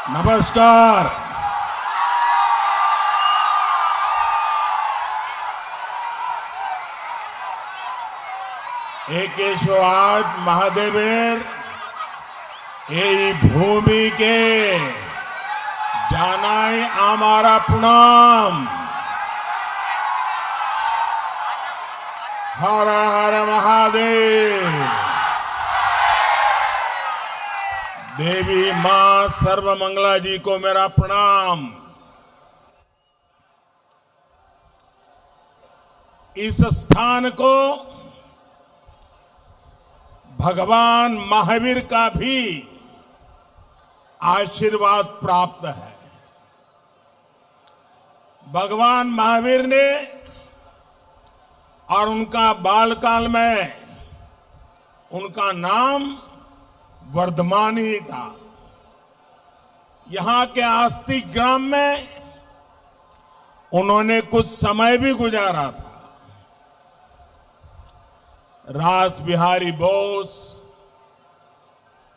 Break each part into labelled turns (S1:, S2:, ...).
S1: नमस्कार। एक 108 महादेवेर এই ভূমিকে জানাই আমার প্রণাম। हर हर महादेव। देवी मां सर्वमंगला जी को मेरा प्रणाम। इस स्थान को भगवान महावीर का भी आशीर्वाद प्राप्त है। भगवान महावीर ने और उनका बालकाल में उनका नाम वर्धमान ही था। यहां के आस्तिक ग्राम में उन्होंने कुछ समय भी गुजारा था। रास बिहारी बोस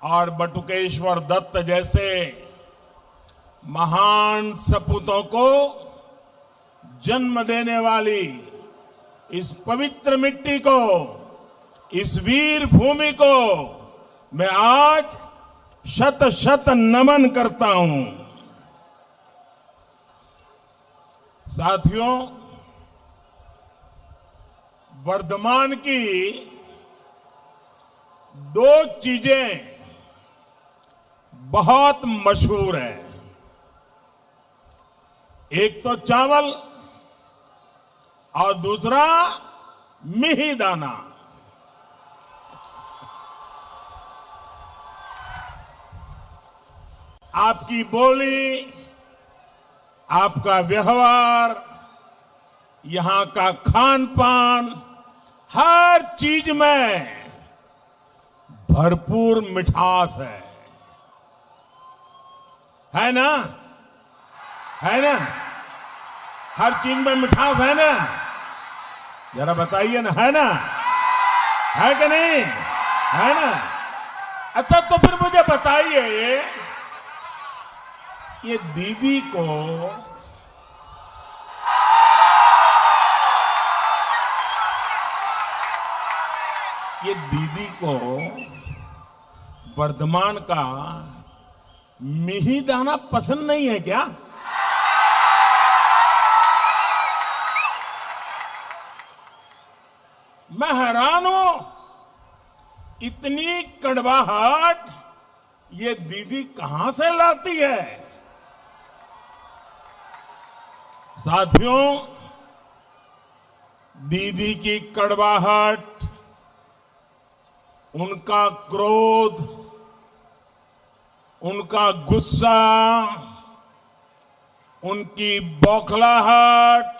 S1: और बटुकेश्वर दत्त जैसे महान सपूतों को जन्म देने वाली इस पवित्र मिट्टी को, इस वीर भूमि को मैं आज शत शत नमन करता हूं। साथियों, वर्धमान की दो चीजें बहुत मशहूर हैं। एक तो चावल और दूसरा मिहिदाना। आपकी बोली, आपका व्यवहार, यहां का खान पान, हर चीज में भरपूर मिठास है ना? है ना? हर चीज में मिठास है ना? जरा बताइए ना, है ना? है कि नहीं? है ना? अच्छा, तो फिर मुझे बताइए, ये दीदी को वर्धमान का मिहिदाना पसंद नहीं है क्या? मैं हैरान हूं, इतनी कड़वाहट ये दीदी कहां से लाती है? साथियों, दीदी की कड़वाहट, उनका क्रोध, उनका गुस्सा, उनकी बौखलाहट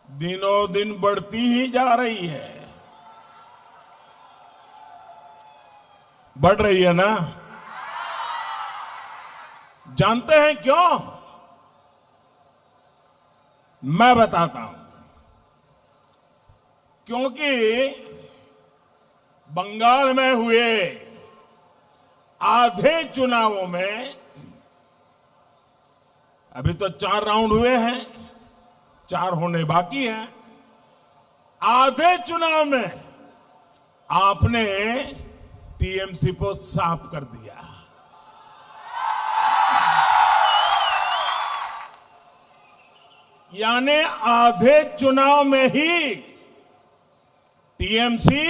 S1: दिनों दिन बढ़ती ही जा रही है। बढ़ रही है ना? जानते हैं क्यों? मैं बताता हूं। क्योंकि बंगाल में हुए आधे चुनावों में, अभी तो 4 राउंड हुए हैं, 4 होने बाकी हैं। आधे चुनाव में आपने टीएमसी को साफ कर दिया। यानी आधे चुनाव में ही टीएमसी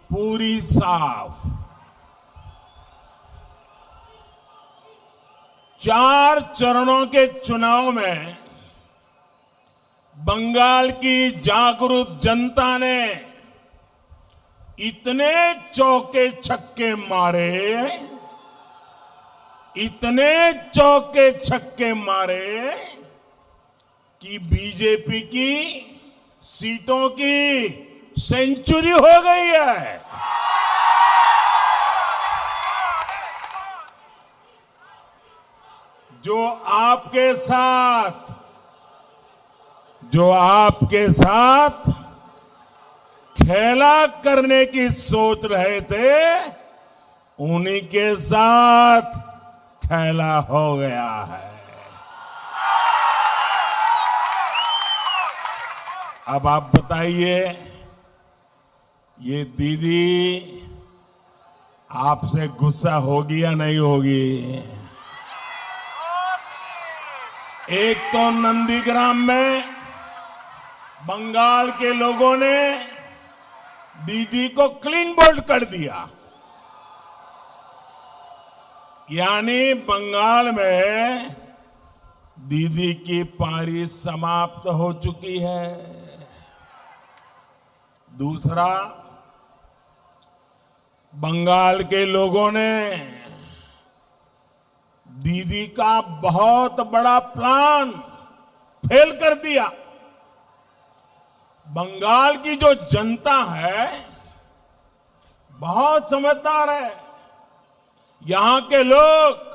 S1: पूरी साफ। 4 चरणों के चुनाव में बंगाल की जागरूक जनता ने इतने चौके छक्के मारे, इतने चौके छक्के मारे कि बीजेपी की सीटों की सेंचुरी हो गई है। जो आपके साथ खेला करने की सोच रहे थे, उन्हीं के साथ फैला हो गया है। अब आप बताइए, ये दीदी आपसे गुस्सा होगी या नहीं होगी? एक तो नंदीग्राम में बंगाल के लोगों ने दीदी को क्लीन बोल्ड कर दिया, यानी बंगाल में दीदी की पारी समाप्त हो चुकी है। दूसरा, बंगाल के लोगों ने दीदी का बहुत बड़ा प्लान फेल कर दिया। बंगाल की जो जनता है बहुत समझदार है। यहां के लोग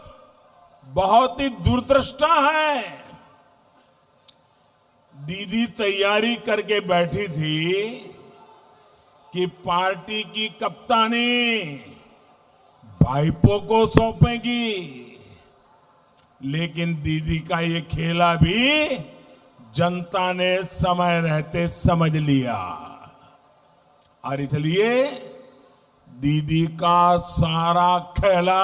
S1: बहुत ही दूरदृष्टा हैं। दीदी तैयारी करके बैठी थी कि पार्टी की कप्तानी भाईपो को सौंपेगी, लेकिन दीदी का ये खेला भी जनता ने समय रहते समझ लिया और इसलिए दीदी का सारा खेला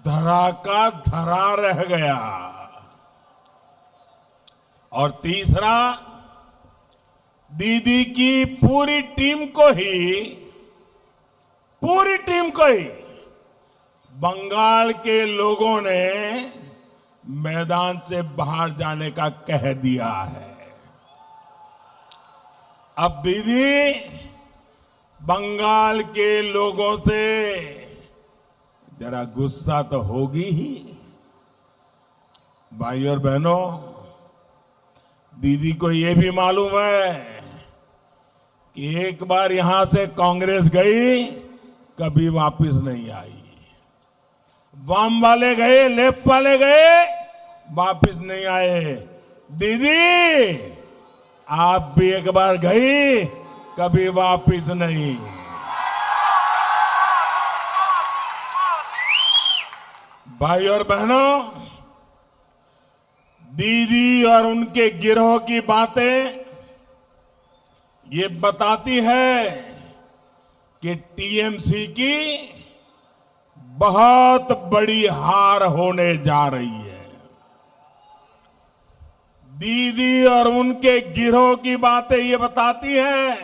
S1: धरा का धरा रह गया। और तीसरा, दीदी की पूरी टीम को ही बंगाल के लोगों ने मैदान से बाहर जाने का कह दिया है। अब दीदी बंगाल के लोगों से जरा गुस्सा तो होगी ही। भाई और बहनों, दीदी को यह भी मालूम है कि एक बार यहां से कांग्रेस गई, कभी वापस नहीं आई। वाम वाले गए, लेफ्ट वाले गए, वापस नहीं आए। दीदी आप भी एक बार गई, कभी वापस नहीं। भाई और बहनों, दीदी और उनके गिरोह की बातें ये बताती है कि टीएमसी की बहुत बड़ी हार होने जा रही है। दीदी और उनके गिरोह की बातें ये बताती है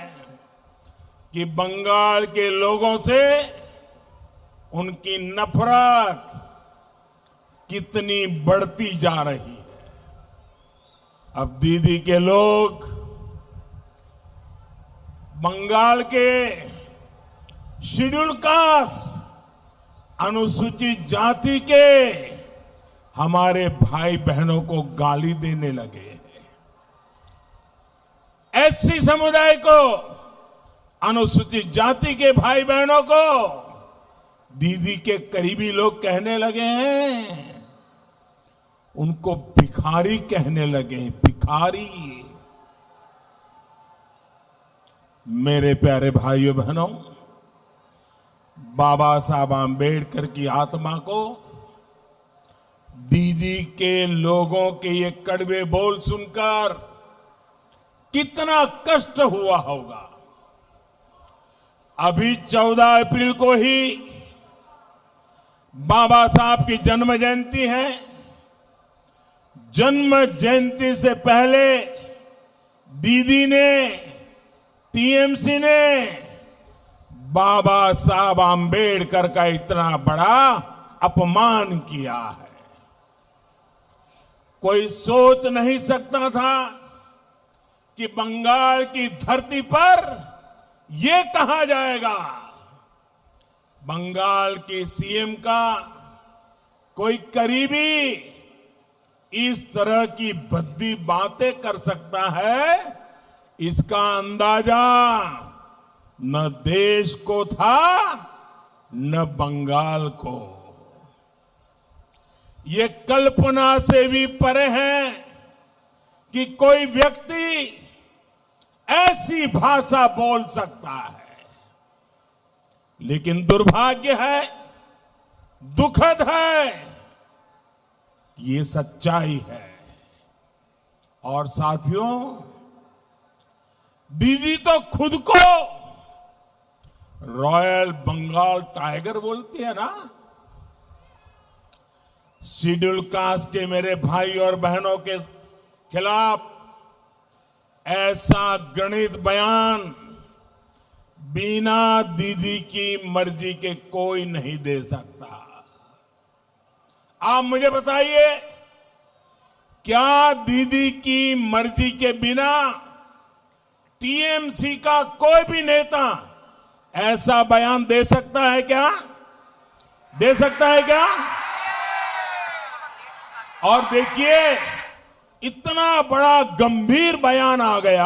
S1: कि बंगाल के लोगों से उनकी नफरत कितनी बढ़ती जा रही है। अब दीदी के लोग बंगाल के शेड्यूल कास्ट, अनुसूचित जाति के हमारे भाई बहनों को गाली देने लगे हैं। एससी समुदाय को, अनुसूचित जाति के भाई बहनों को दीदी के करीबी लोग कहने लगे हैं, उनको भिखारी कहने लगे हैं, भिखारी। मेरे प्यारे भाइयों बहनों, बाबा साहब आंबेडकर की आत्मा को दीदी के लोगों के ये कड़वे बोल सुनकर कितना कष्ट हुआ होगा। अभी 14 अप्रैल को ही बाबा साहब की जन्म जयंती है। जन्म जयंती से पहले दीदी ने, टीएमसी ने बाबा साहब आंबेडकर का इतना बड़ा अपमान किया है। कोई सोच नहीं सकता था कि बंगाल की धरती पर यह कहा जाएगा, बंगाल के सीएम का कोई करीबी इस तरह की भद्दी बातें कर सकता है। इसका अंदाजा न देश को था न बंगाल को। ये कल्पना से भी परे है कि कोई व्यक्ति ऐसी भाषा बोल सकता है। लेकिन दुर्भाग्य है दुखद है, ये सच्चाई है। और साथियों, दीदी तो खुद को रॉयल बंगाल टाइगर बोलती है ना। शेड्यूल कास्ट के मेरे भाई और बहनों के खिलाफ ऐसा घृणित बयान बिना दीदी की मर्जी के कोई नहीं दे सकता। आप मुझे बताइए, क्या दीदी की मर्जी के बिना टीएमसी का कोई भी नेता ऐसा बयान दे सकता है क्या? दे सकता है क्या? और देखिए, इतना बड़ा गंभीर बयान आ गया,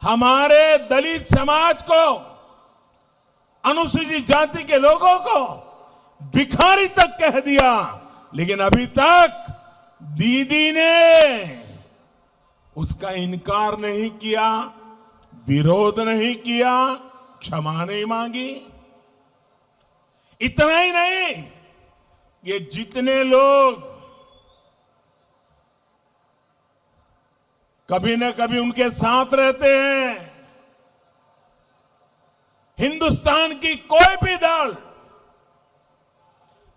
S1: हमारे दलित समाज को, अनुसूचित जाति के लोगों को भिखारी तक कह दिया। लेकिन अभी तक दीदी ने उसका इनकार नहीं किया, विरोध नहीं किया, क्षमा नहीं मांगी। इतना ही नहीं, ये जितने लोग कभी न कभी उनके साथ रहते हैं, हिंदुस्तान की कोई भी दल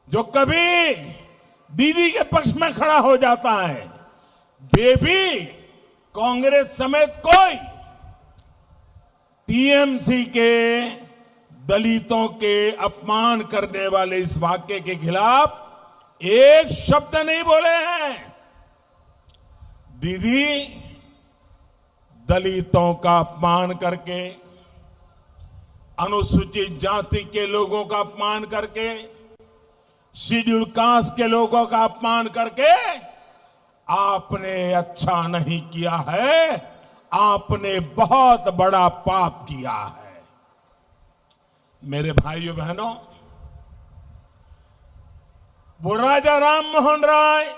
S1: जो कभी दीदी के पक्ष में खड़ा हो जाता है, वे भी कांग्रेस समेत कोई टीएमसी के दलितों के अपमान करने वाले इस वाक्य के खिलाफ एक शब्द नहीं बोले हैं। दीदी दलितों का अपमान करके, अनुसूचित जाति के लोगों का अपमान करके, शेड्यूल कास्ट के लोगों का अपमान करके आपने अच्छा नहीं किया है, आपने बहुत बड़ा पाप किया है। मेरे भाइयों बहनों, वो राजा राम मोहन राय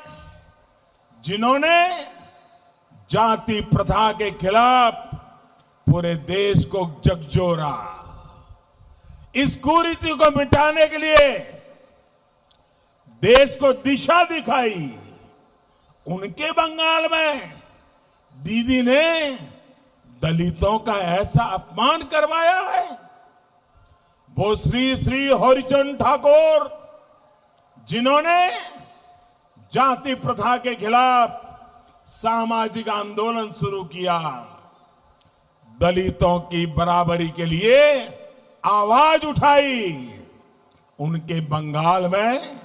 S1: जिन्होंने जाति प्रथा के खिलाफ पूरे देश को झकझोरा, इस कुरीति को मिटाने के लिए देश को दिशा दिखाई, उनके बंगाल में दीदी ने दलितों का ऐसा अपमान करवाया है। वो श्री श्री हरिचंद ठाकुर जिन्होंने जाति प्रथा के खिलाफ सामाजिक आंदोलन शुरू किया, दलितों की बराबरी के लिए आवाज उठाई, उनके बंगाल में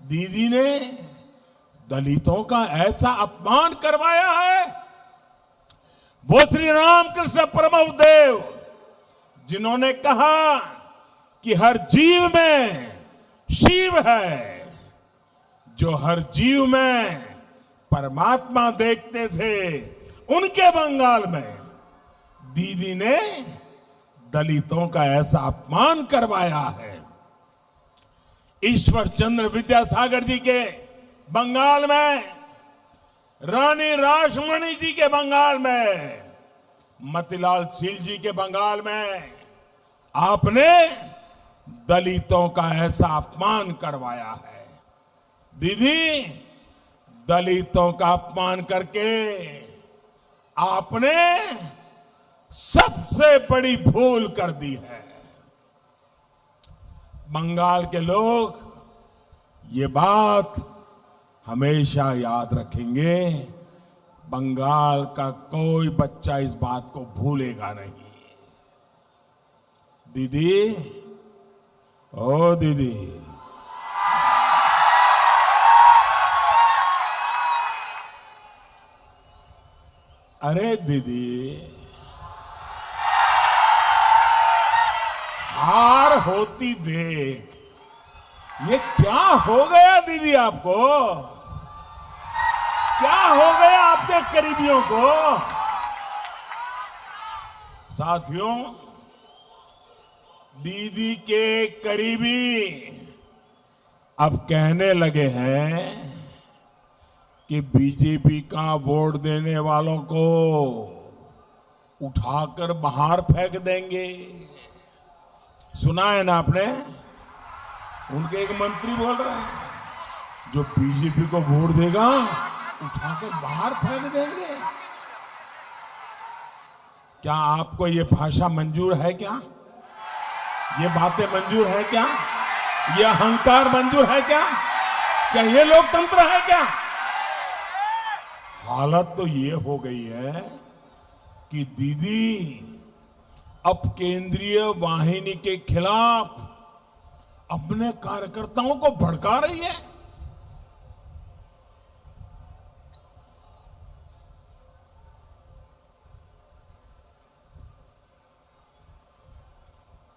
S1: दीदी ने दलितों का ऐसा अपमान करवाया है। वो श्री रामकृष्ण परमहंस जिन्होंने कहा कि हर जीव में शिव है, जो हर जीव में परमात्मा देखते थे, उनके बंगाल में दीदी ने दलितों का ऐसा अपमान करवाया है। ईश्वर चंद्र विद्यासागर जी के बंगाल में, रानी रासमणी जी के बंगाल में, मतीलाल शील जी के बंगाल में आपने दलितों का ऐसा अपमान करवाया है। दीदी, दलितों का अपमान करके आपने सबसे बड़ी भूल कर दी है। बंगाल के लोग ये बात हमेशा याद रखेंगे। बंगाल का कोई बच्चा इस बात को भूलेगा नहीं। दीदी, ओ दीदी, अरे दीदी, हार होती देख, ये क्या हो गया दीदी आपको? क्या हो गया आपके करीबियों को? साथियों, दीदी के करीबी अब कहने लगे हैं कि बीजेपी का वोट देने वालों को उठाकर बाहर फेंक देंगे। सुना है ना आपने? उनके एक मंत्री बोल रहे हैं जो बीजेपी को वोट देगा उठाकर बाहर फेंक देंगे। क्या आपको ये भाषा मंजूर है? क्या ये बातें मंजूर है? क्या ये अहंकार मंजूर है? क्या ये लोकतंत्र है? क्या हालत तो ये हो गई है कि दीदी अब केंद्रीय वाहिनी के खिलाफ अपने कार्यकर्ताओं को भड़का रही है।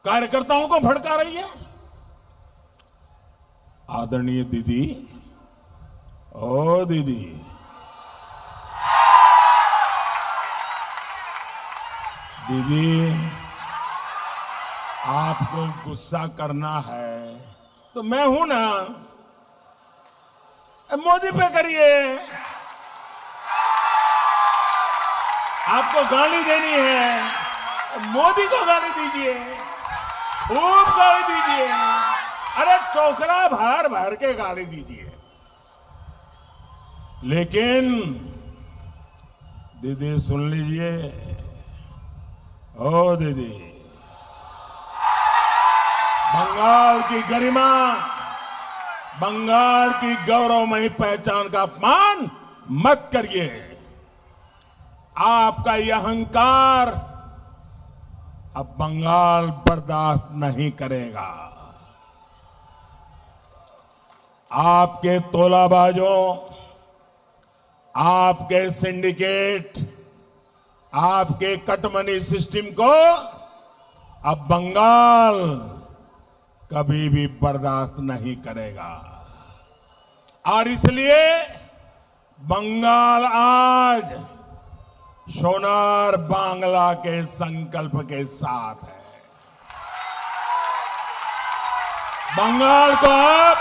S1: कार्यकर्ताओं को भड़का रही है। आदरणीय दीदी, ओ दीदी, दीदी आपको गुस्सा करना है तो मैं हूं ना, मोदी पे करिए। आपको गाली देनी है, मोदी को गाली दीजिए, खूब गाली दीजिए। अरे टोकरा भर भर के गाली दीजिए। लेकिन दीदी सुन लीजिए, ओ दीदी, बंगाल की गरिमा, बंगाल की गौरवमयी पहचान का अपमान मत करिए। आपका यह अहंकार अब बंगाल बर्दाश्त नहीं करेगा। आपके तोलाबाजों, आपके सिंडिकेट, आपके कटमनी सिस्टम को अब बंगाल कभी भी बर्दाश्त नहीं करेगा। और इसलिए बंगाल आज सोनार बांग्ला के संकल्प के साथ है। बंगाल को अब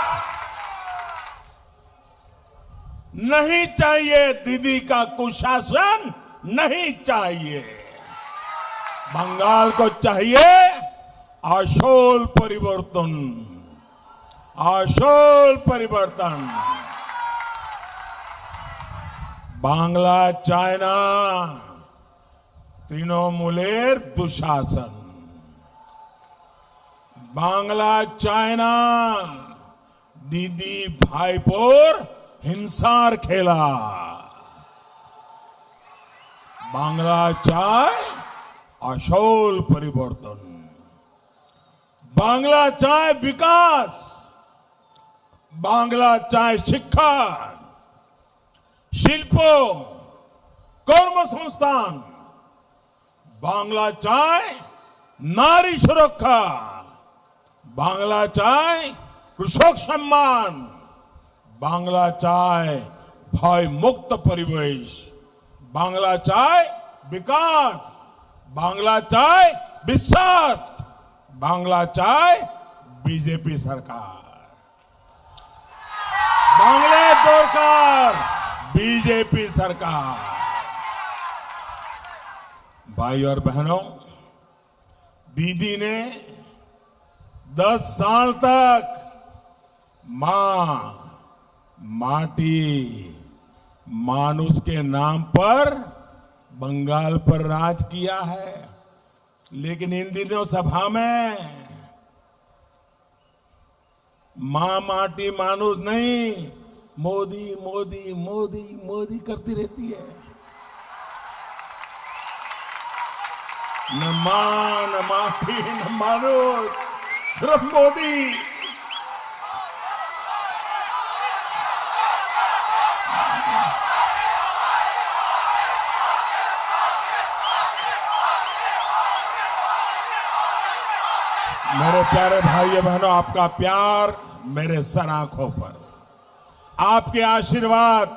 S1: नहीं चाहिए दीदी का कुशासन, नहीं चाहिए। बंगाल को चाहिए आशोल परिवर्तन, आशोल परिवर्तन। बांग्ला चाइना तृणमूलेर दुशासन, बांग्ला चाइना दीदी भाईपोर हिंसार खेला। बांग्ला चाय आशोल परिवर्तन, बांग्ला चाय विकास, बांग्ला चाय शिक्षा, शिल्पो, कर्म संस्थान, बांग्ला चाय नारी सुरक्षा, बांग्ला चाय कृषक सम्मान, बांग्ला चाय भय मुक्त परिवेश, बांग्ला चाय विकास, बांग्ला चाय विश्वास, बांग्ला चाय बीजेपी सरकार, बांग्ला सरकार बीजेपी सरकार। भाई और बहनों, दीदी ने 10 साल तक मां, माटी, मानुष के नाम पर बंगाल पर राज किया है। लेकिन इन दिनों सभा में मां, माटी, मानुष नहीं, मोदी मोदी मोदी मोदी करती रहती है। न मां, न माटी, न मानुष, सिर्फ मोदी। मेरे प्यारे भाइयों बहनों, आपका प्यार मेरे सर आंखों पर, आपके आशीर्वाद,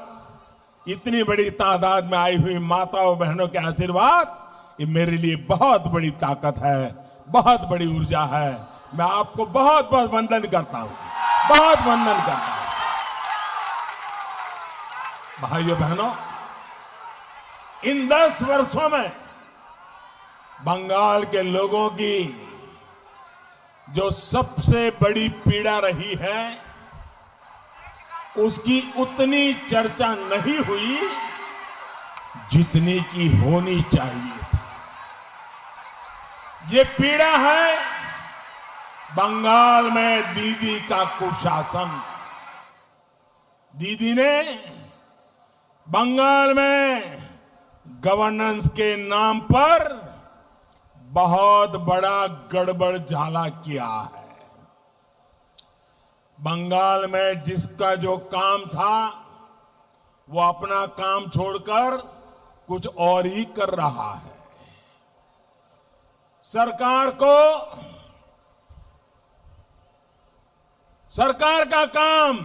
S1: इतनी बड़ी तादाद में आई हुई माताओं बहनों के आशीर्वाद, ये मेरे लिए बहुत बड़ी ताकत है, बहुत बड़ी ऊर्जा है। मैं आपको बहुत बहुत वंदन करता हूं, बहुत वंदन करता हूं। भाइयों बहनों, इन 10 वर्षों में बंगाल के लोगों की जो सबसे बड़ी पीड़ा रही है उसकी उतनी चर्चा नहीं हुई जितनी की होनी चाहिए थी। ये पीड़ा है बंगाल में दीदी का कुशासन। दीदी ने बंगाल में गवर्नेंस के नाम पर बहुत बड़ा गड़बड़ झाला किया है। बंगाल में जिसका जो काम था वो अपना काम छोड़कर कुछ और ही कर रहा है। सरकार का काम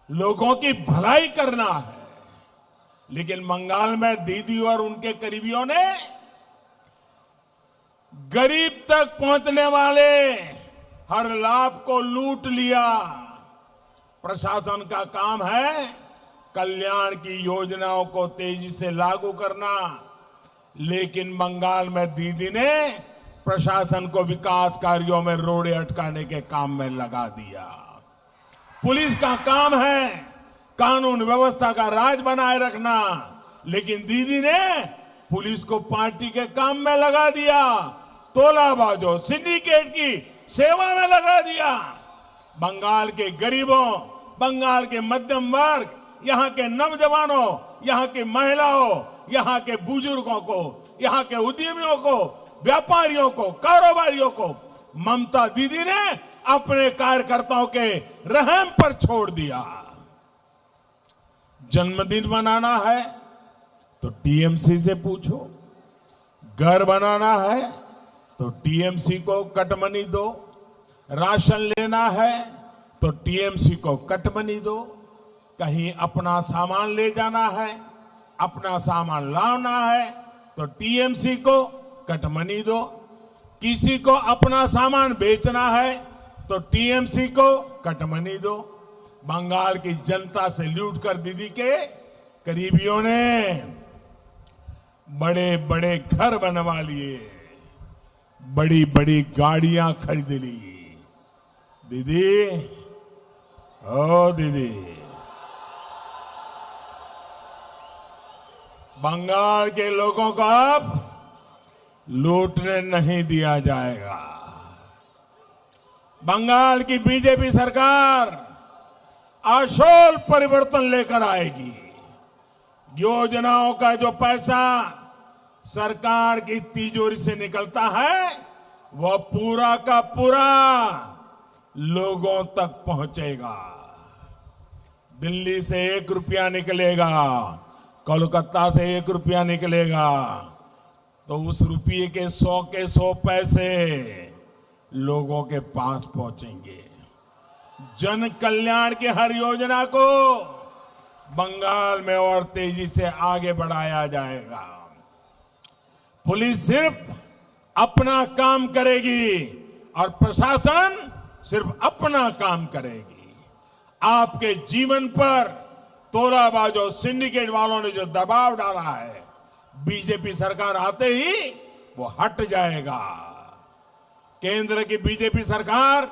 S1: लोगों की भलाई करना है, लेकिन बंगाल में दीदी और उनके करीबियों ने गरीब तक पहुंचने वाले हर लाभ को लूट लिया। प्रशासन का काम है कल्याण की योजनाओं को तेजी से लागू करना, लेकिन बंगाल में दीदी ने प्रशासन को विकास कार्यों में रोड़े अटकाने के काम में लगा दिया। पुलिस का काम है कानून व्यवस्था का राज बनाए रखना, लेकिन दीदी ने पुलिस को पार्टी के काम में लगा दिया, तोलाबाजों सिंडिकेट की सेवा में लगा दिया। बंगाल के गरीबों, बंगाल के मध्यम वर्ग, यहाँ के नौजवानों, यहाँ की महिलाओं, यहाँ के बुजुर्गों को, यहाँ के उद्यमियों को, व्यापारियों को, कारोबारियों को ममता दीदी ने अपने कार्यकर्ताओं के रहम पर छोड़ दिया। जन्मदिन मनाना है तो टीएमसी से पूछो, घर बनाना है तो टीएमसी को कटमनी दो, राशन लेना है तो टीएमसी को कटमनी दो, कहीं अपना सामान ले जाना है, अपना सामान लाना है तो टीएमसी को कटमनी दो, किसी को अपना सामान बेचना है तो टीएमसी को कटमनी दो। बंगाल की जनता से लूटकर दीदी के करीबियों ने बड़े बड़े घर बनवा लिए, बड़ी बड़ी गाड़ियां खरीद ली। दीदी, ओ दीदी, बंगाल के लोगों को अब लूटने नहीं दिया जाएगा। बंगाल की बीजेपी सरकार आशोल परिवर्तन लेकर आएगी। योजनाओं का जो पैसा सरकार की तिजोरी से निकलता है वह पूरा का पूरा लोगों तक पहुंचेगा। दिल्ली से 1 रुपया निकलेगा, कोलकाता से 1 रुपया निकलेगा तो उस रुपये के 100 पैसे लोगों के पास पहुंचेंगे। जन कल्याण की हर योजना को बंगाल में और तेजी से आगे बढ़ाया जाएगा। पुलिस सिर्फ अपना काम करेगी और प्रशासन सिर्फ अपना काम करेगी। आपके जीवन पर तोलाबाजों सिंडिकेट वालों ने जो दबाव डाला है, बीजेपी सरकार आते ही वो हट जाएगा। केंद्र की बीजेपी सरकार,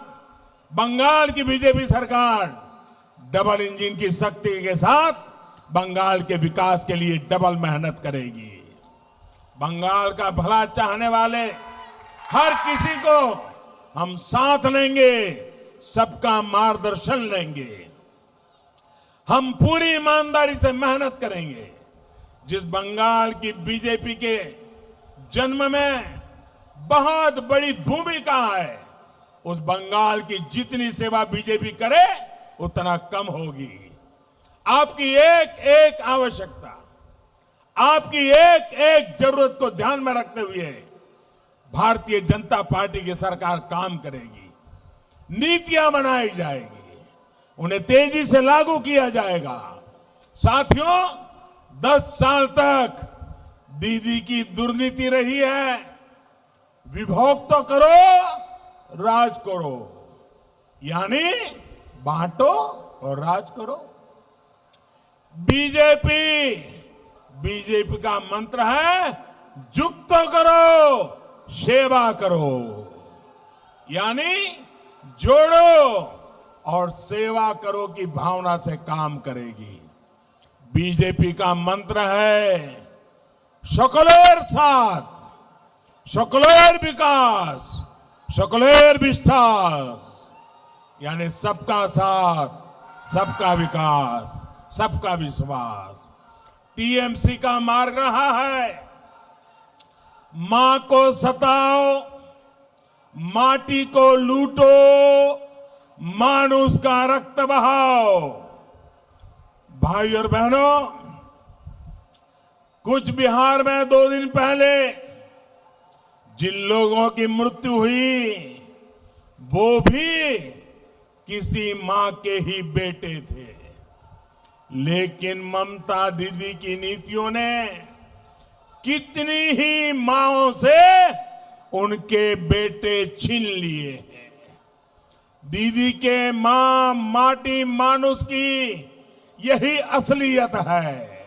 S1: बंगाल की बीजेपी सरकार डबल इंजन की शक्ति के साथ बंगाल के विकास के लिए डबल मेहनत करेगी। बंगाल का भला चाहने वाले हर किसी को हम साथ लेंगे, सबका मार्गदर्शन लेंगे। हम पूरी ईमानदारी से मेहनत करेंगे। जिस बंगाल की बीजेपी के जन्म में बहुत बड़ी भूमिका है, उस बंगाल की जितनी सेवा बीजेपी करे उतना कम होगी। आपकी एक एक आवश्यकता, आपकी एक एक जरूरत को ध्यान में रखते हुए भारतीय जनता पार्टी की सरकार काम करेगी। नीतियां बनाई जाएगी, उन्हें तेजी से लागू किया जाएगा। साथियों, 10 साल तक दीदी की दुर्नीति रही है। विभोग तो करो, राज करो, यानी बांटो और राज करो। बीजेपी का मंत्र है जुग तो करो सेवा करो, यानी जोड़ो और सेवा करो की भावना से काम करेगी। बीजेपी का मंत्र है सकलेर साथ, सकलेर विकास, सकलेर विस्तार, यानी सबका साथ, सबका विकास, सबका विश्वास। टीएमसी का मार्ग रहा है मां को सताओ, माटी को लूटो, मानुष का रक्त बहाओ। भाई और बहनों, कुछ बिहार में 2 दिन पहले जिन लोगों की मृत्यु हुई वो भी किसी मां के ही बेटे थे, लेकिन ममता दीदी की नीतियों ने कितनी ही मांओं से उनके बेटे छीन लिए हैं। दीदी के मां माटी मानुष की यही असलियत है।